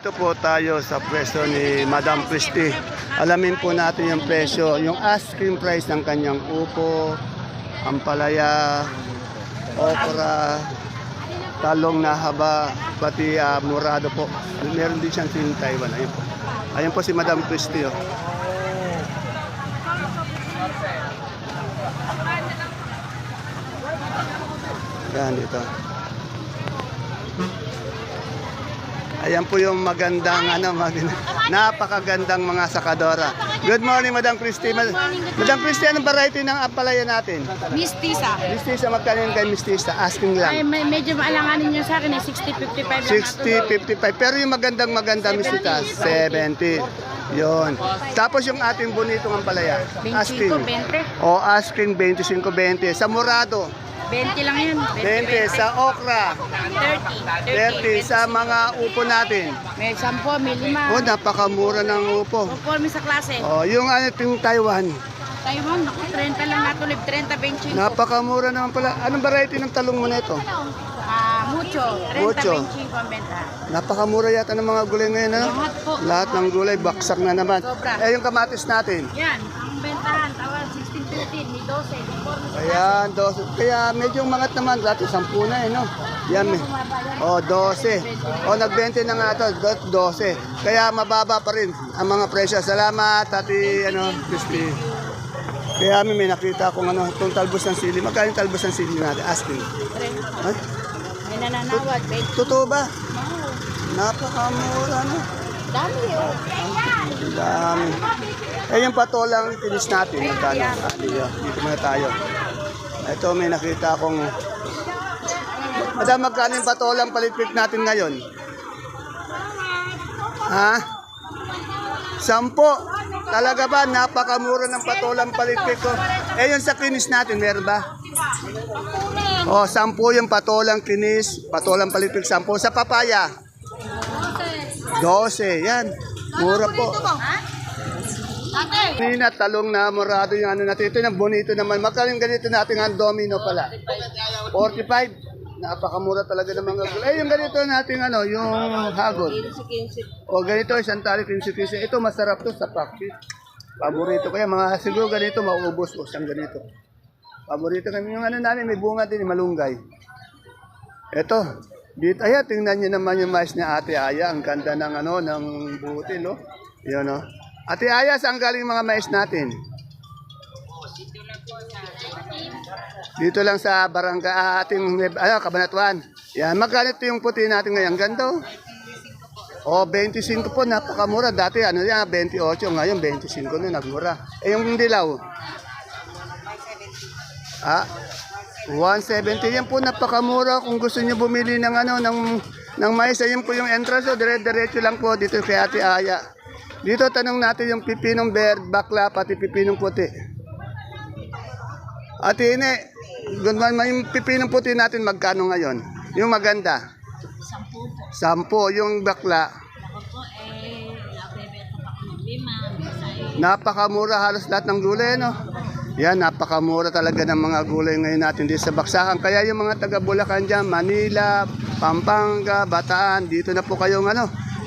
Dito po tayo sa presyo ni Madam Christie. Alamin po natin yung presyo, yung asking price ng kanyang upo, ampalaya, okra, talong na haba, pati murado po. Meron din siyang siling Taiwan. Ayun po. Ayun po si Madam Christie. Oh. Yan dito. Ayan po yung magandang napakagandang mga sakadora. Good morning, Madam Christie. Madam Christie, anong variety ng ampalaya natin? Mistisa. Mistisa, magkano yung kay Mistisa? Asking Ay, lang. medyo maalanganin nyo sa akin eh, 60-55 lang. 60, 55. Pero yung maganda Mistisa, 70. Yon. Tapos yung ating bonitong ampalaya. 25, 20. O asking 25-20. Sa Morado, 20 lang yun. 20. Sa okra, 30. 30. Sa mga upo natin. May 10, may 5. Oh, napakamura ng upo. Conforme sa klase. Oh, yung yung Taiwan. Taiwan, naku, 30 lang natulib. 30, 25. Napakamura naman pala. Anong variety ng talong mo na ito? Mucho. 30, Mucho. 25 ang benta. Napakamura yata ng mga gulay ngayon, ano? Lahat po. Lahat ng gulay, baksak na naman. Sobra. Eh, yung kamatis natin. Yan, ang bentahan, tawag 16, 15, may 12. Conforme sa Ayan, 12. Kaya medyo umangat naman. Dati 10 na, eh, no? Yan, eh. Oh, 12. Oh, nag-20 na nga ito, 12. Kaya mababa pa rin ang mga presyo. Salamat, Tati, Christy. Kaya may nakita akong itong talbos ng sili. Magkano yung talbos ng sili natin? Asking. Ay, may nananawad, 20. totoo ba? Napakamura, no? Dami yun. Ang dami. Eh, yung patolang tinis natin. Magkano? Dito muna tayo. Ito, may nakita akong... Madam, magkano yung patolang palitpik natin ngayon? Ha? 10. Talaga ba? Napakamura ng patolang palitpik ko. Eh, yung sa kinis natin, meron ba? Oh, 10 yung patolang kinis, patolang palitpik 10. Sa papaya? 12. Yan. Mura po. Nina, talong na morado yung natin. Ito yung bonito naman. Magkano yung ganito natin ang domino pala? 45. Napakamura talaga ng mga gulay. Eh, yung ganito natin yung hagod. O ganito, isang tali, 15. Ito masarap to sa pakis. Paborito ko yan. Mga siguro ganito, maubos ko siyang ganito. Paborito kami yung namin, may bunga din, malunggay. Ito, dito, tingnan niyo naman yung mais ni Ate Aya. Ang ganda ng ng buti, no? Yun, no? Ate Aya, saan galing mga mais natin? Dito lang sa barangay, ating Cabanatuan. Yan, magkano yung puti natin ngayon? Ganda, oh. 25 po, napakamura. Dati, 28, ngayon 25 na, nagmura. Eh, yung dilaw? 170. Yan po, napakamura. Kung gusto niyo bumili ng ng mais, ayun po yung entrance. Dire-diretso lang po dito kay Ate Aya. Dito, tanong natin yung pipinong bakla, pati pipinong puti. Ate Ine, yung pipinong puti natin, magkano ngayon? Yung maganda? 10. Yung bakla? Napakamura halos lahat ng gulay, no? Yan, napakamura talaga ng mga gulay ngayon natin dito sa Baksakan. Kaya yung mga taga Bulacan dyan, Manila, Pampanga, Bataan, dito na po kayong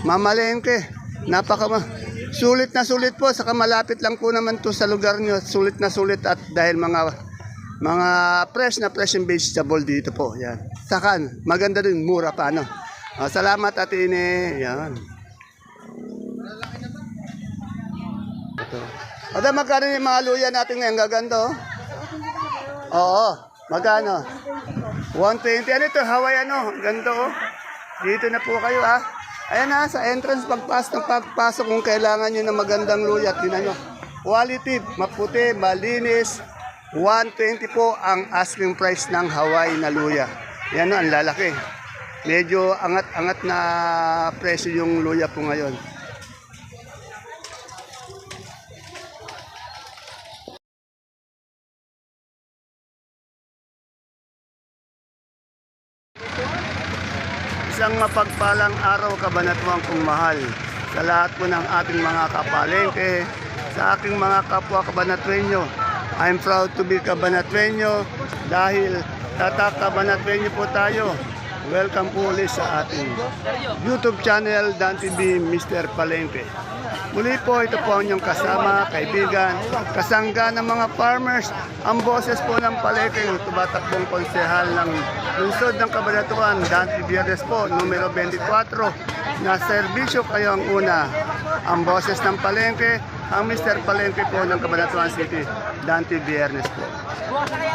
mamalengke. Sulit na sulit po, saka malapit lang po naman to sa lugar nyo. Sulit na sulit at dahil mga fresh na fresh and vegetable dito po. Yan. Saka, maganda din, mura pa, no? Salamat, Ate Ine. Yan. Ito. Ate, magkano yung mga luya natin ngayon? Gaganda, oh. Oo. Magkano? 120. Ano ito? Hawaii, Ganda, oh. Dito na po kayo, Ayan sa entrance, pagpasok kung kailangan nyo ng magandang luya. Tingnan nyo. Quality, maputi, malinis. 120 po ang asking price ng Hawaii na luya. Yan, ang lalaki. Medyo angat-angat na presyo yung luya po ngayon. Isang mapagpalang araw, Cabanatuan kong mahal. Sa lahat po ng ating mga kapalengke, sa aking mga kapwa Cabanatueño. I'm proud to be Cabanatueño dahil tatak Cabanatueño po tayo. Welcome po ulit sa ating YouTube channel, Dan TV, Mr. Palengke. Muli po, ito po ang inyong kasama, kaibigan, kasangga ng mga farmers, ang boses po ng Palengke, yung tumatakbong konsehal ng lungsod ng Cabanatuan, Dan Viernes po, numero 24, na serbisyo kayo ang una. Ang boses ng Palengke, ang Mr. Palengke po ng Cabanatuan City, Dante Viernes po.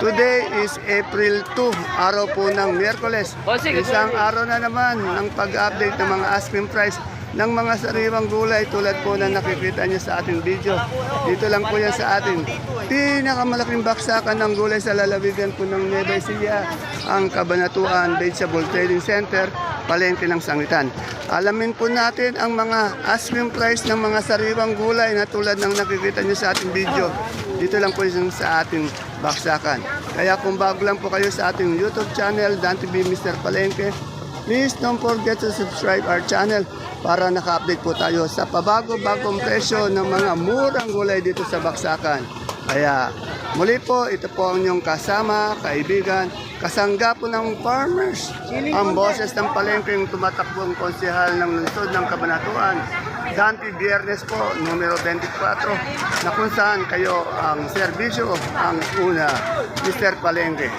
Today is April 2, araw po ng Miyerkules. Isang araw na naman ng pag-update ng mga asking price ng mga sariwang gulay tulad po na nakikita niyo sa ating video. Dito lang po yan sa ating pinakamalaking baksakan ng gulay sa lalawigan po ng Nueva Ecija, ang Cabanatuan Vegetable Trading Center, Palengke ng Sangitan. Alamin po natin ang mga asking price ng mga sariwang gulay na tulad ng nakikita niyo sa ating video. Dito lang po yan sa ating baksakan. Kaya kung bago lang po kayo sa ating YouTube channel, Dan TV Mr. Palengke, please don't forget to subscribe our channel para naka-update po tayo sa pabago-bagong presyo ng mga murang gulay dito sa baksakan. Kaya muli po, ito po ang inyong kasama, kaibigan, kasangga po ng farmers, ang boses ng Palengke, yung tumatakbong konsehal ng lungsod ng Cabanatuan, Dante Viernes po, numero 24, na kung saan kayo ang serbisyo, ang una, Mr. Palengke.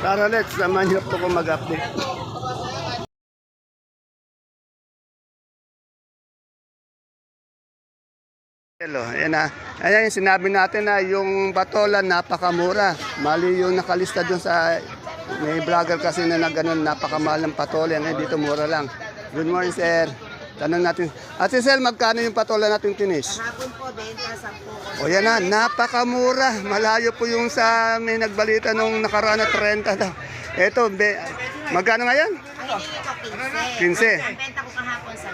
Tara, let's samahan niyo po ko mag-update. Hello, ayan na. Ayan yung sinabi natin na yung batola napakamura. Mali yung nakalista dun sa may vlogger kasi na nagganon napakamahal ng patola. Ngayon dito mura lang. Good morning, sir. Tanong natin. Ate Sel, magkano yung patola natin tinis? Hapon po, 20 O yan na, napakamura. Malayo po yung sa may nagbalita nung nakaraan na 30 daw. Eto, magkano ngayon? Ang hiningi ko, 15. 15. Ang benta ko kahapon, 10.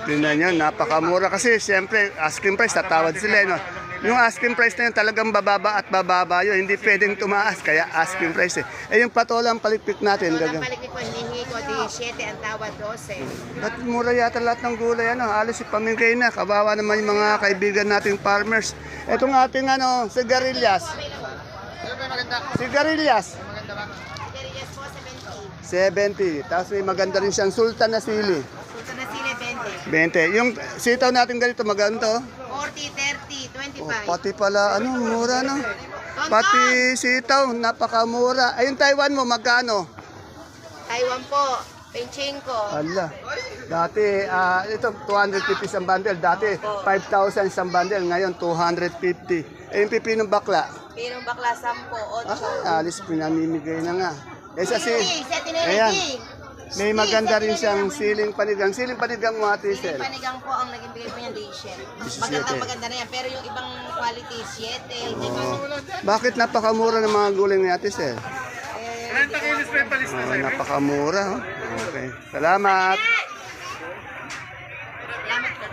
Tingnan nyo, napakamura kasi siyempre asking price, tatawad sila. No? Yung asking price na yun talagang bababa at bababa yun. Hindi pwedeng tumaas, kaya asking price eh. Eh yung patolang palikpik natin. So, ang palikpik ko, hiningi ko, 17, ang tawad 12. Ba't mura yata lahat ng gulay? Ano? Alis si pamingkay na. Kawawa naman yung mga kaibigan nating farmers. Itong ating sigarilyas. Sigarilyas. Sigarilyas po, 70. 70. Tapos may maganda rin siyang sultan na sili. Sultan na sili, 20. 20. Yung sitaw natin ganito, maganda to? 40, 30, 25. Oh, pati pala, mura no? Pati sitaw, napakamura. Ayun, Taiwan mo, magkano? Taiwan po, 25. Ala, dati, ito, 250 isang bundle. Dati, 5,000 isang bundle. Ngayon, 250. Eh, yung pipinong bakla. Pinong bakla, 10, 8. Alis, pinamimigay na nga. Eh, sa si... Seti na Ayan. ready. May maganda rin siyang siling panigang. Siling panigang mo, Ate Sel. Panigang po ang naging bigay po niya, 17. 17. Maganda na yan. Pero yung ibang quality, 7. Bakit napakamura ng mga gulay ni Ate Sel? 30 kilos pa yung palis na sa'yo. Napakamura. Okay. Salamat. Salamat po.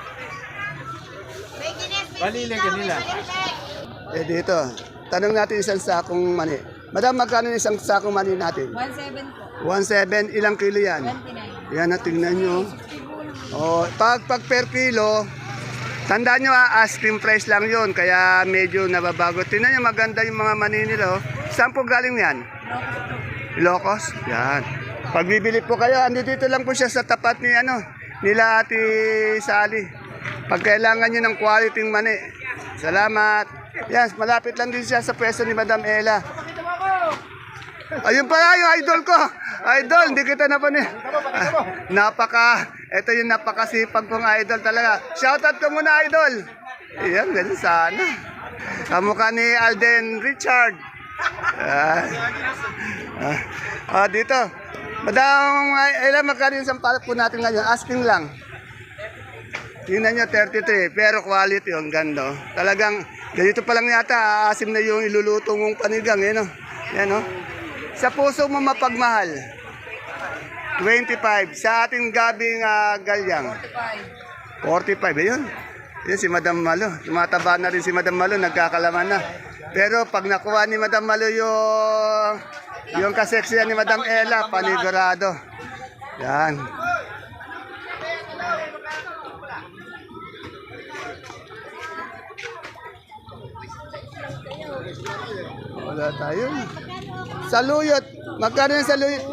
May Guinness, may Balile, sitaw, kanila. may balimbek. Eh dito, tanong natin isang sakong mani. Madam, magkano isang sakong mani natin? 17 po. 1.7, ilang kilo yan? 29. Yan na, tingnan nyo. Oh, pag per kilo, tandaan nyo asking price lang yon kaya medyo nababago. Tingnan nyo, maganda yung mga mani nila. Oh. Saan po galing yan? Ilocos? Yan. Pag bibili po kayo, dito lang po siya sa tapat ni nila Ate Sally. Pag kailangan nyo ng quality mani. Salamat. Yan, malapit lang din siya sa pwesto ni Madam Ella. Ayun pala yung idol ko. Idol, hindi kita na pa niya. Ito yung napakasipag kong idol talaga. Shoutout ko muna, idol. Ayan, ganun sana. Kamukha ni Alden Richard. Dito. Madam, ilan magkano yung sampalok po natin ngayon? Asking lang. Tingnan nyo, 33. Pero quality, ang ganda. Talagang, ganito pa lang yata, aasim na yung iluluto mong panigang. Yan, Yan, Sa puso mo mapagmahal, 25. Sa ating gabing galyang, 45. Ayun. Yan si Madam Malo. Tumataba na rin si Madam Malo, nagkakalaman na. Pero pag nakuha ni Madam Malo yung kaseksiyan ni Madam Ella, panigurado. Yan. Wala tayo. Saluyot. Magkano yung saluyot?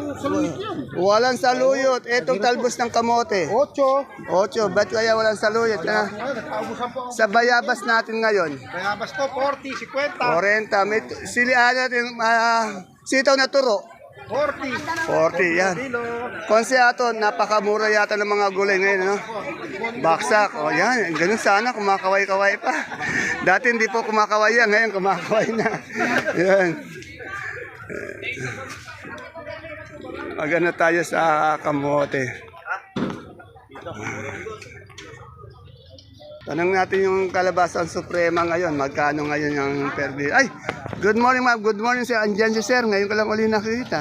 Walang saluyot. Itong talbos ng kamote. 8. 8. Ba't kaya walang saluyot? Ay, nagkaubusan po. Sa bayabas natin ngayon. Kaya basta 40, 50. 40. May silihan natin, sitaw na turo. 40. 40, yan. Kilo. Konseato, napakamura yata ng mga gulay ngayon, no? Baksak, o yan, ganun sana, kumakaway-kaway pa. Dati hindi po kumakaway yan, ngayon kumakaway na. Yan. Magana tayo sa kamote. Tanong natin yung kalabasan suprema ngayon. Magkano ngayon yung per bid? Ay, good morning ma'am. Good morning sir. Andiyan si sir. Ngayon ko lang uli nakita.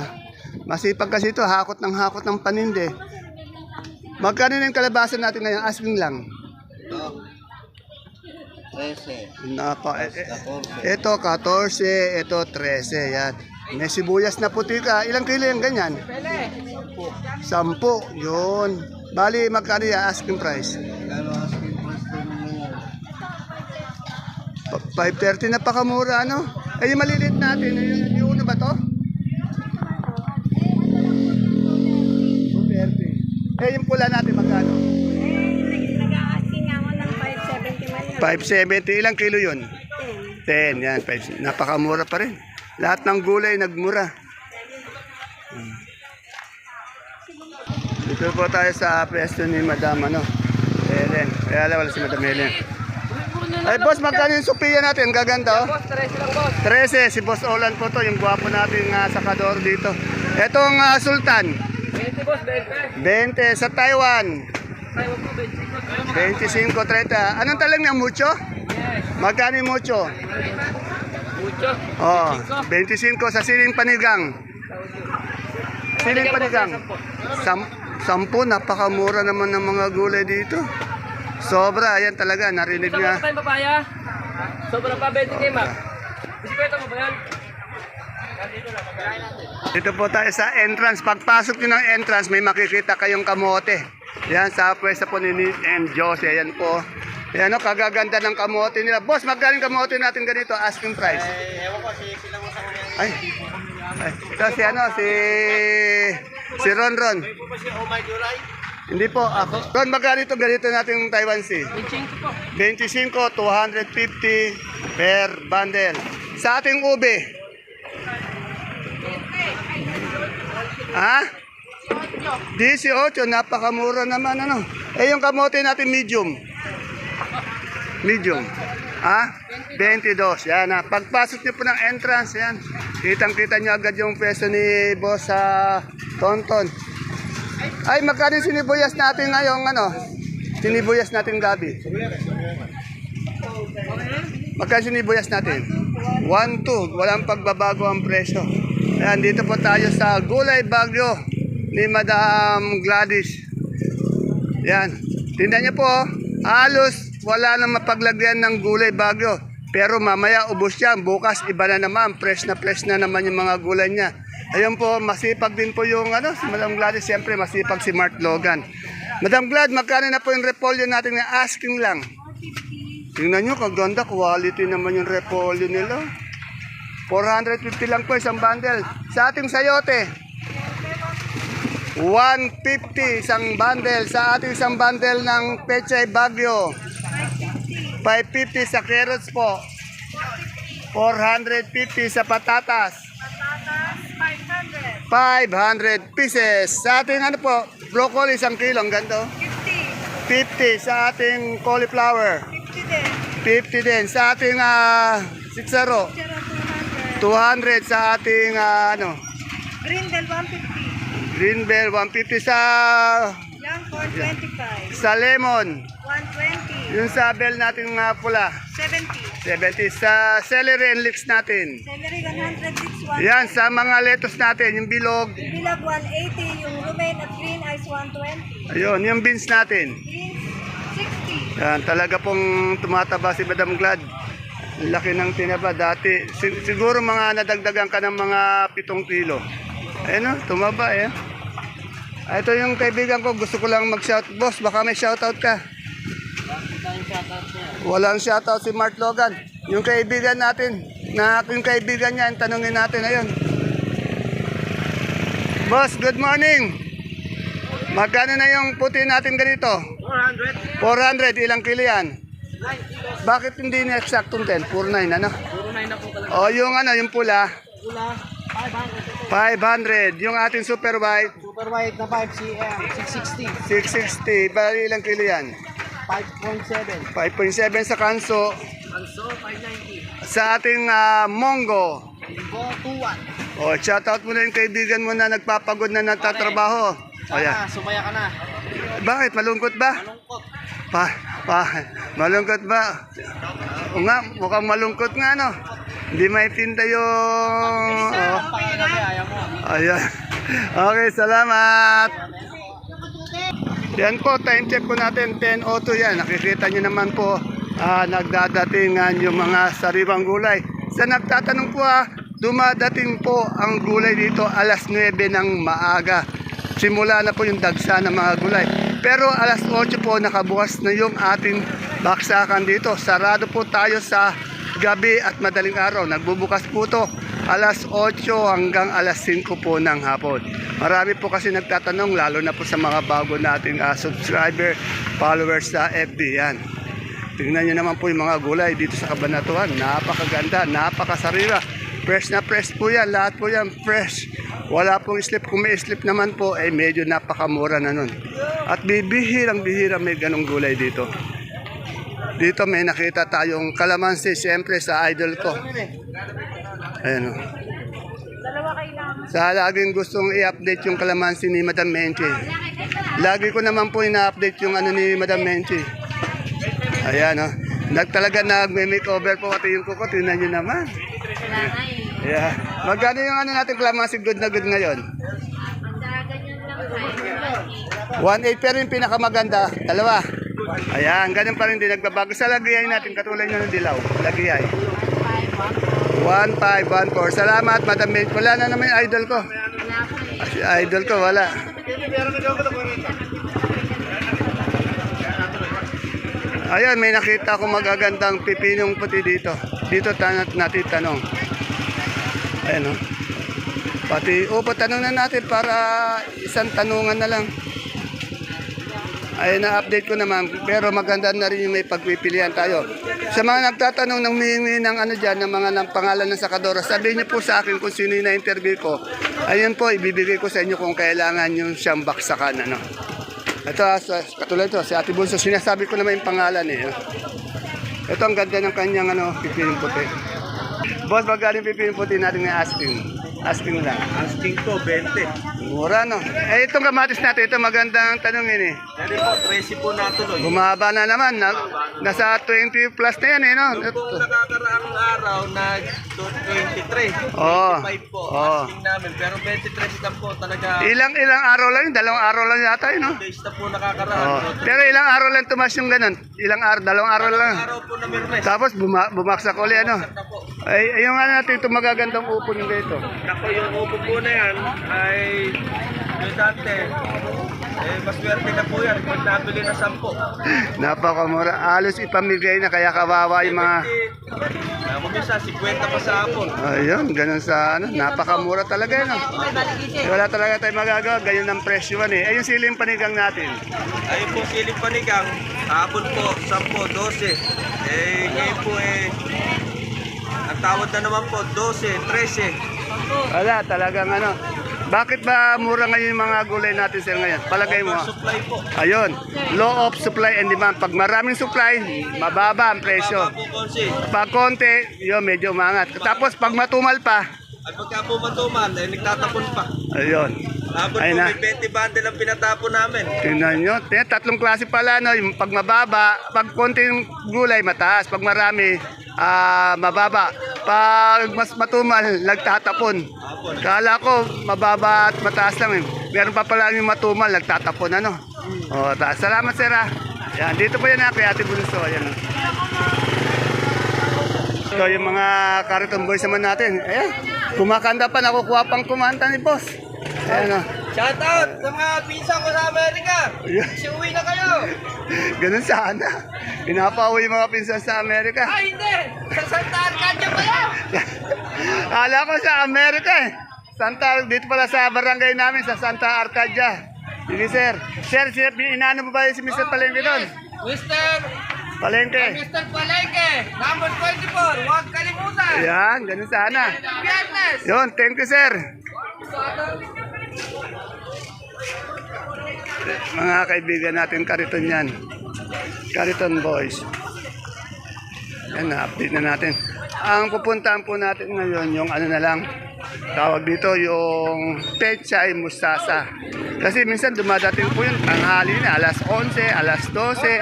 Masipag kasi ito. Hakot ng paninde. Magkano na yung kalabasan natin ngayon? Asking lang. 13. Ito 14. Ito 13. Yan. May sibuyas na puti ka. Ilang kilo yung ganyan? 10. Yun. Bali, magkano yung asking price? 530 na pakamura, ano? Eh, yung maliliit natin, yung uno ba to? 230. Eh, yung pula natin, magkano? Nag-a-asking ako ng 570 man. 570. Ilang kilo yun? 10. Yan. 5. Napakamura pa rin. Lahat ng gulay, nagmura. Dito po tayo sa pwesto ni Madam, Helen. Kaya wala si Madam Helen. Ay, boss, magkano yung Sophia natin? Gaganda, oh. Boss, 13 lang, boss. 13, si Boss Olan po to, yung gwapo natin sakador dito. Etong Sultan, 20, boss, 20. 20 sa Taiwan, Taiwan po, 25. 25, 30. Anong talang niya, mucho? Yes. Magkano yung mucho? Mucho. Oh, 25 sa siling panigang. Siling panigang. 10, napakamura naman ng mga gulay dito. Sobra, ayan talaga, narinig Gusto niya. mo tayong papaya? Sobra pa, 20 kayo, ma'am. Bisikweta mo ba yan? Dito po tayo sa entrance. Pagpasok nyo ng entrance, may makikita kayong kamote. Yan, sa pwesta po ni Nick and Josie. Ayan po. Ayan o, kagaganda ng kamote nila. Boss, magkaling kamote natin ganito, asking price. Ewan ko, sila mo sa mga. Ay, ito si Ron. Ito ba si Oh My July? Hindi po, ako. Ron, magkano ito ganito natin Taiwan Sea? 25 po. 25, 250 per bundle. Sa ating ube. Ha? 18, napakamura naman Eh yung kamote natin medium. Ha? 22. Yan ha. Pagpasok niyo po ng entrance, yan. Kitang-kita niyo agad yung pwesto ni Boss sa Tonton. Ay, magkano yung sinibuyas natin ngayon, Sinibuyas natin gabi. Magkano sinibuyas natin? 1-2. Walang pagbabago ang presyo. Ayan, dito po tayo sa Gulay Bagyo ni Madam Gladys. Yan. Tingnan niyo po, halos wala nang mapaglagyan ng Gulay Bagyo. Pero mamaya ubos yan. Bukas iba na naman. Fresh na naman yung mga gulay niya. Ayun po, masipag din po yung si Madam Gladys. Siyempre, masipag si Mark Logan. Madam Glad, magkano na po yung repolyo natin na asking lang? Tingnan nyo, kaganda. Quality naman yung repolyo nila. 450 lang po isang bundle. Sa ating sayote, 150 isang bundle. Sa ating isang bundle ng Pechay Bagyo, 550 sa carrots po. 450 sa patatas. 500 pieces. Sa ating broccoli, 1 kilo. Ang ganda. 50 sa ating cauliflower. 50 din. Sa ating sitsaro. 200 sa ating Green Bell 150. green bell. 150 sa Young corn 25. sa lemon. 120. Yung sa bell natin pula. 70. 70 sa celery and leeks natin. Celery 106. Yan, sa mga lettuce natin, yung bilog. Bilag 180. Yung romaine at green ice 120. Ayun, yung beans natin. Beans 60. Yan, talaga pong tumataba si Madam Glad. Ang laki ng tinaba dati. Siguro mga nadagdagan ka ng mga 7 kilo. Ayun tumaba Ito yung kaibigan ko, gusto ko lang mag-shout. Boss, baka may shoutout ka. Walang shoutout si Mark Logan. Yung kaibigan natin, yung kaibigan niya, tanungin natin ayun. Boss, good morning. Magkano na yung puti natin ganito? 400. 400, ilang kilo yan? Bakit hindi na eksaktong 10? 49, ano? Puro 9 na po talaga. O yung ano, yung pula, Pula, 500. 500. Yung ating super white, Super white na 5cm, 660. 660. Bali ilang kilo yan? 5.7. 5.7 sa kanso. Anso, 590. Sa ating Mongo. Go 2-1. O, shoutout mo na yung kaibigan mo na nagpapagod na nagtatrabaho. O yan. Sumaya ka na. Bakit? Malungkot ba? Malungkot. Malungkot ba? O nga, mukhang malungkot nga, no? Hindi maintinda yung... Oh. Ayaw mo. Ayan. Okay, salamat. Yan po, time check po natin, 10:02 yan. Nakikita nyo naman po, nagdadatingan yung mga sariwang gulay. Sa nagtatanong po, dumadating po ang gulay dito alas 9 ng maaga. Simula na po yung dagsa ng mga gulay. Pero alas 8 po nakabukas na yung ating baksakan dito. Sarado po tayo sa gabi at madaling araw. Nagbubukas po to alas 8 hanggang alas 5 po ng hapon. Marami po kasi nagtatanong, lalo na po sa mga bago nating subscriber, followers sa FB yan. Tingnan nyo naman po yung mga gulay dito sa Cabanatuan. Napakaganda, napakasariwa. Fresh na fresh po yan, lahat po yan fresh. Wala pong slip. Kung may slip naman po, ay medyo napakamura na nun. At bihirang-bihira may ganong gulay dito. Dito may nakita tayong kalamansi, siyempre sa idol ko. Ayan o. Sa laging gustong i-update yung kalamansi ni Madam Menchi. Lagi ko naman po ina-update yung ano ni Madam Menchi. Ayan o. Talaga nag-makeover po pati yung kuko. Tingnan nyo naman. Yeah. Magkano yung ano natin kalamansi good na good ngayon? 1.8 pero yung pinakamaganda, dalawa. Ayan, ganun pa rin din nagbabago. Sa lagiyay natin, katulad nyo ng dilaw. Lagiyay. 1.5, 1.4. Salamat, Madam Menchi. Wala na naman yung idol ko. Si idol ko, wala. Ayan, may nakita akong magagandang pipinong puti dito. Dito natin tanong. Ayan o. Pati, patanong na natin para isang tanungan na lang. Ay, na-update ko naman. Pero maganda na rin yung may pagpipilian tayo. Sa mga nagtatanong ng humingi ng ano dyan, ng mga ng pangalan ng sakadora, sabihin niyo po sa akin kung sino yung na-interview ko. Ayun po, ibibigay ko sa inyo kung kailangan yung siyang baksakan. Ano. Ito, katulad ito, si Ate Bunso, sinasabi ko naman yung pangalan eh. Ito ang ganda ng kanyang pipiling puti. Boss, magaling pipiling puti natin ng asking. Asking lang. Asking ko, 20. Mura, no? Eh, itong kamatis natin, ito magandang tanongin eh. Dali po, 13 po natuloy. Bumaba na naman. Nasa 20 plus na yan eh, no? Yung pong nakakaraang araw, nag-23. Oo. 25 po, Oo. asking namin. Pero 23 lang po talaga. Ilang araw lang yun? 2 araw lang yata yun, no? Days na po nakakaraan. Oh. Pero ilang araw lang tumas yung ganun? 2 araw lang. Araw po na Mirmes. Tapos bumaksak ulit, ano? Na po. Ay, yung ano natin, itong magagandang upo yung dito. Ako yung upo po na yan ay yung dati. Maswerte na po yan pag nabili na 10. Napakamura. Halos ipamigay na, kaya kawawa yung mga... Kung minsan, 50 pa sa hapon. Ayun, ganun sa ano, napakamura talaga, no? Wala talaga tayong magagawa, ganyan ang presyo eh. Ayun siling panigang natin. Ayun po siling panigang, hapon po, 10, 12. Ngayon po ang tawad na naman po, 12, 13. Wala, talagang ano. Bakit ba mura ngayon yung mga gulay natin sir ngayon? Palagay mo. Supply po. Ayun, law of supply and demand. Pag maraming supply, mababa ang presyo. Baba po konsi. Pag konti, yun, medyo umangat. Tapos pag matumal pa, At pagka po matumal, nagtatapon pa. ayun. Hapon Ayun po, na. may 20 bundle ang pinatapon namin. Tingnan nyo. Tatlong klase pala, no? Yung pag mababa, pag konting gulay, mataas. Pag marami, mababa. Pag mas matumal, nagtatapon. Hapon. Kala ko, mababa at mataas lang. Meron pa pala yung matumal, nagtatapon, ano? O, salamat, sir, ah. Yan, dito po yan, kay Ate Bunso. Ayan, ito yung mga Kariton Boys naman natin. Ayan, kumakanta pa, nakukuha pang kumanta ni boss. Ayan, o. Shout out sa mga pinsan ko sa Amerika. Uwi na kayo. Ganun sana. Pinapauwi yung mga pinsan sa Amerika. Ay, hindi. Sa Santa Arcadia pa yan. Kala ko sa Amerika eh. Dito pala sa barangay namin, sa Santa Arcadia. Sige, sir. Sir, inaano mo ba si Mr. Palengke doon? Mr. Palengke. Mr. Palengke, number 24, huwag kalimutan. Ayan, ganun sana. Viernes. Yun, thank you, sir. Mga kaibigan natin, Kariton yan. Kariton Boys. Yan, na-update na natin. Ang pupuntahan po natin ngayon, yung ano na lang, tawag dito, yung pechay mustasa. Kasi minsan dumadating po yun, tanghali na, alas 11, alas 12.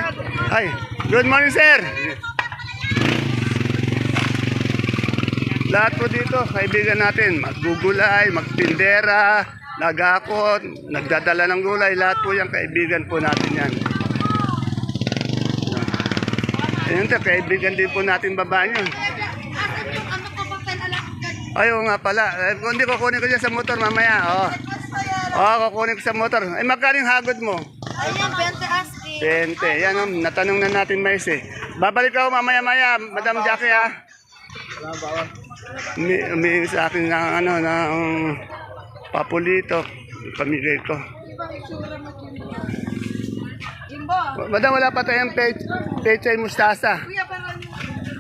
Ay, good morning, sir! Lahat po dito, kaibigan natin, maggugulay, magtindera, nagakot, nagdadala ng gulay, lahat po yung kaibigan po natin yan. Ayun, kaibigan din po natin babae yun. Ayaw nga pala. Hindi ko kunin ko dyan sa motor mamaya. Kukunin ko sa motor. Ay, magkano yung hagod mo? Ayun, 20 asking. 20. Yan, natanong na natin mais eh. Babalik ako mamaya-maya, Madam Jackie ha. Umihingi sa akin ng ng papulito. Pamigay ko. Madam, wala pa tayong pechay mustasa.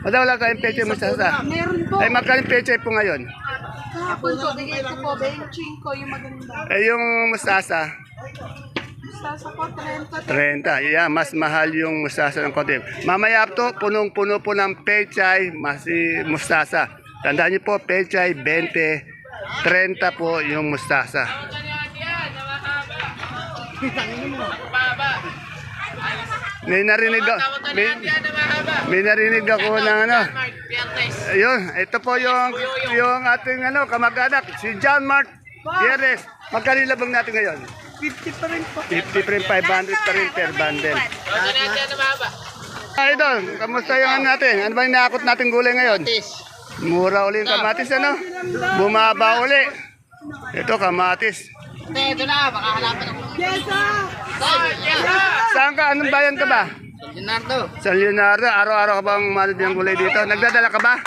Madam, wala tayong pechay mustasa. Meron po. Ay, magkano yung pechay po ngayon? Kahapon po, bigay ko po, 25 ko yung maganda. Eh, yung mustasa, Mustasa po, 30. 30. Yeah, mas mahal yung mustasa ng konti. Mamaya to, punong-puno po ng pechay, mustasa. Tandaan niyo po, pechay, 20, 30 po yung mustasa. May narinig ako ng Ayun, ito po yung ating kamag-anak, si John Mart Gieres. Magkano labang natin ngayon? 50 pa rin po. 50 pa rin, 500 pa rin per bundle. Idol, kamusta yung natin? Ano ba yung nakakot natin gulay ngayon? Mura uli yung kamatis, ano? Bumaba uli. Ito, kamatis. Ito na, baka halapan ako. Yes, sir. Saan ka? Anong bayan ka ba? Leonardo. Sa Leonardo, araw-araw ka bang manod ng gulay dito? Nagdadala ka ba?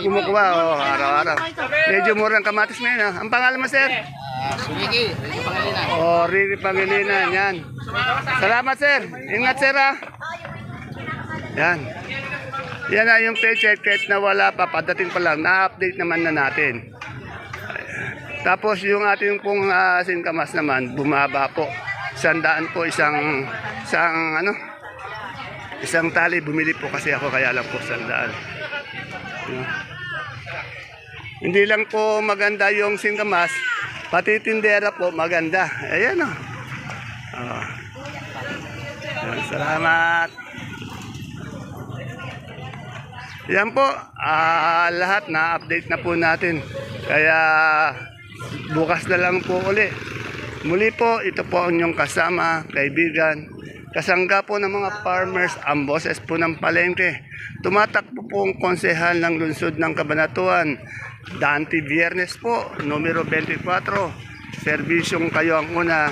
Kumukuha, araw-araw. Medyo mura ang kamatis ngayon, ha? Ang pangalan mo, sir? Sumiki, Ricky Pangilinan. Ricky Pangilinan, yan. Salamat, sir. Ingat, sir, ha? Yan. Yan na yung paycheck kahit na wala pa, padating pa lang, na-update naman na natin. Tapos yung ating pong singkamas naman, bumaba po. 100 po isang tali. Bumili po kasi ako, kaya lang po 100. Hindi lang po maganda yung singkamas, pati tindera po maganda. Ayan o. Salamat. Yan po, lahat na-update na po natin. Kaya bukas na lang po uli. Muli po, ito po ang inyong kasama, kaibigan, kasangga po ng mga farmers, ang boses po ng palengke. Tumatakbo po ang konsehal ng lungsod ng Cabanatuan. Dante Viernes po, numero 24. Serbisyong kayo ang una.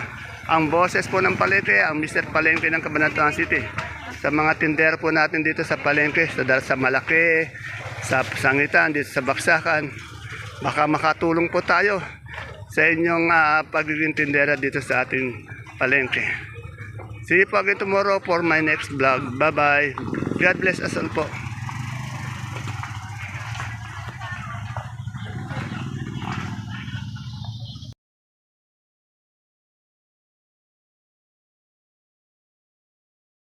Ang boses po ng palengke, ang Mr. Palengke ng Cabanatuan City. Sa mga tindera po natin dito sa palengke, sa Malaki, sa Sangitan, dito sa Baksakan. Baka makatulong po tayo sa inyong pagiging tindera dito sa ating palengke. See you po again tomorrow for my next vlog. Bye-bye. God bless us all po.